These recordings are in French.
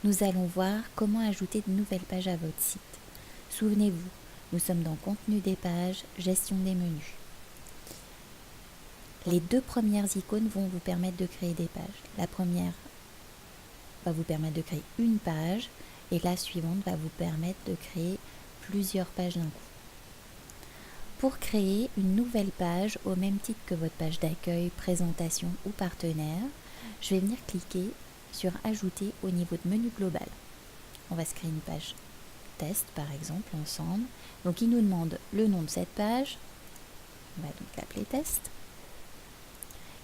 nous allons voir comment ajouter de nouvelles pages à votre site. Souvenez-vous, nous sommes dans Contenu des pages, Gestion des menus. Les deux premières icônes vont vous permettre de créer des pages. La première va vous permettre de créer une page et la suivante va vous permettre de créer plusieurs pages d'un coup. Pour créer une nouvelle page au même titre que votre page d'accueil, présentation ou partenaire, je vais venir cliquer sur Ajouter au niveau de menu global. On va se créer une page test par exemple ensemble. Donc il nous demande le nom de cette page, on va donc l'appeler test,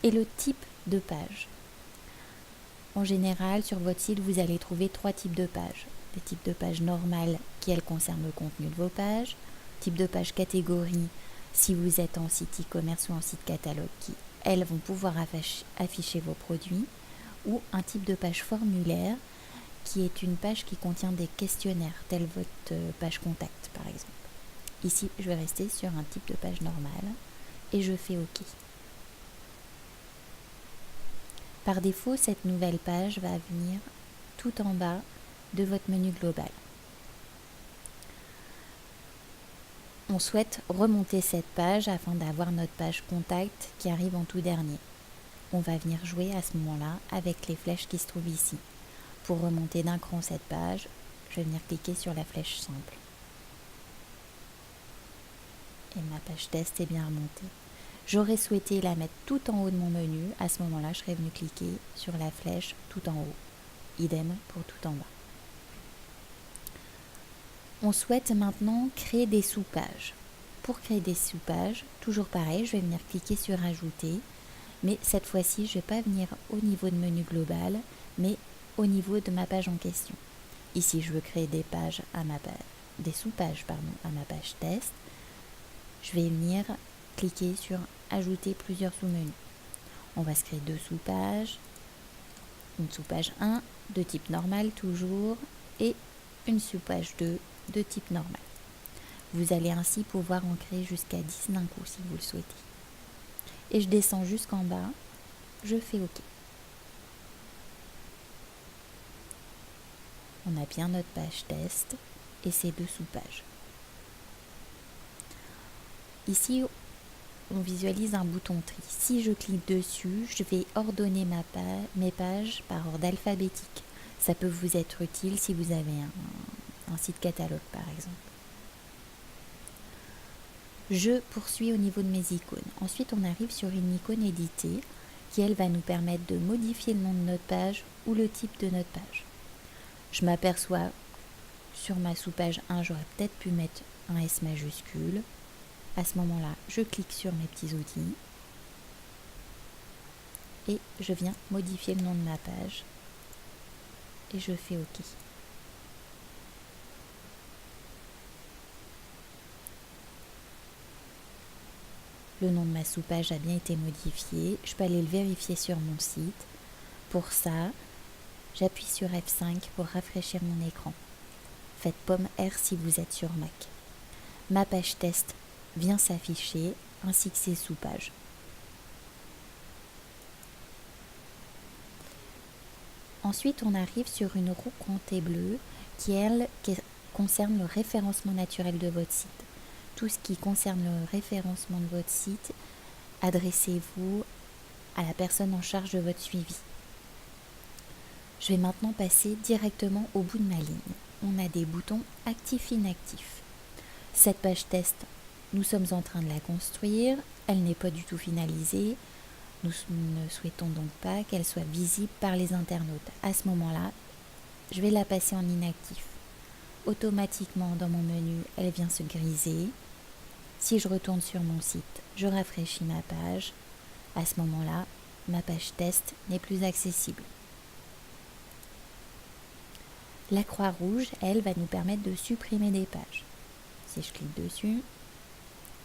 et le type de page. En général, sur votre site, vous allez trouver 3 types de pages. Des types de pages normales qui, elles, concernent le contenu de vos pages. Type de page catégorie, si vous êtes en site e-commerce ou en site catalogue, qui, elles, vont pouvoir afficher vos produits. Ou un type de page formulaire, qui est une page qui contient des questionnaires, telle votre page contact, par exemple. Ici, je vais rester sur un type de page normale et je fais OK. Par défaut, cette nouvelle page va venir tout en bas de votre menu global. On souhaite remonter cette page afin d'avoir notre page contact qui arrive en tout dernier. On va venir jouer à ce moment-là avec les flèches qui se trouvent ici. Pour remonter d'un cran cette page, je vais venir cliquer sur la flèche simple. Et ma page test est bien remontée. J'aurais souhaité la mettre tout en haut de mon menu. À ce moment-là, je serais venu cliquer sur la flèche tout en haut. Idem pour tout en bas. On souhaite maintenant créer des sous-pages. Pour créer des sous-pages, toujours pareil, je vais venir cliquer sur Ajouter. Mais cette fois-ci, je ne vais pas venir au niveau de menu global, mais au niveau de ma page en question. Ici, je veux créer des pages à des sous-pages à ma page test. Je vais venir cliquer sur Ajouter plusieurs sous-menus. On va se créer 2 sous-pages, une sous-page 1 de type normal toujours et une sous-page 2 de type normal. Vous allez ainsi pouvoir en créer jusqu'à 10 d'un coup si vous le souhaitez. Et je descends jusqu'en bas, je fais OK. On a bien notre page test et ses 2 sous-pages. Ici, on visualise un bouton tri. Si je clique dessus, je vais ordonner mes pages par ordre alphabétique. Ça peut vous être utile si vous avez un site catalogue par exemple. Je poursuis au niveau de mes icônes. Ensuite, on arrive sur une icône éditée qui, elle, va nous permettre de modifier le nom de notre page ou le type de notre page. Je m'aperçois sur ma sous-page 1, j'aurais peut-être pu mettre un S majuscule. À ce moment-là, je clique sur mes petits outils et je viens modifier le nom de ma page et je fais OK. Le nom de ma sous-page a bien été modifié. Je peux aller le vérifier sur mon site. Pour ça, j'appuie sur F5 pour rafraîchir mon écran. Faites pomme R si vous êtes sur Mac. Ma page test vient s'afficher ainsi que ses sous-pages. Ensuite, on arrive sur une roue comptée bleue qui concerne le référencement naturel de votre site. Tout ce qui concerne le référencement de votre site, adressez-vous à la personne en charge de votre suivi. Je vais maintenant passer directement au bout de ma ligne. On a des boutons actifs-inactifs. Cette page test, nous sommes en train de la construire. Elle n'est pas du tout finalisée. Nous ne souhaitons donc pas qu'elle soit visible par les internautes. À ce moment-là, je vais la passer en inactif. Automatiquement, dans mon menu, elle vient se griser. Si je retourne sur mon site, je rafraîchis ma page. À ce moment-là, ma page test n'est plus accessible. La croix rouge, elle, va nous permettre de supprimer des pages. Si je clique dessus,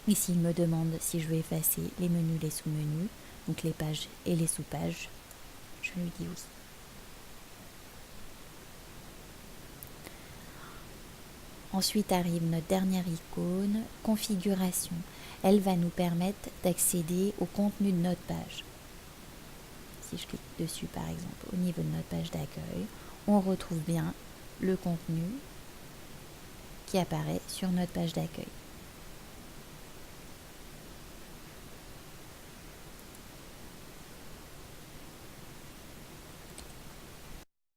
ici il me demande si je veux effacer les menus, les sous-menus, donc les pages et les sous-pages. Je lui dis oui. Ensuite arrive notre dernière icône, configuration. Elle va nous permettre d'accéder au contenu de notre page. Si je clique dessus par exemple au niveau de notre page d'accueil, on retrouve bien le contenu qui apparaît sur notre page d'accueil.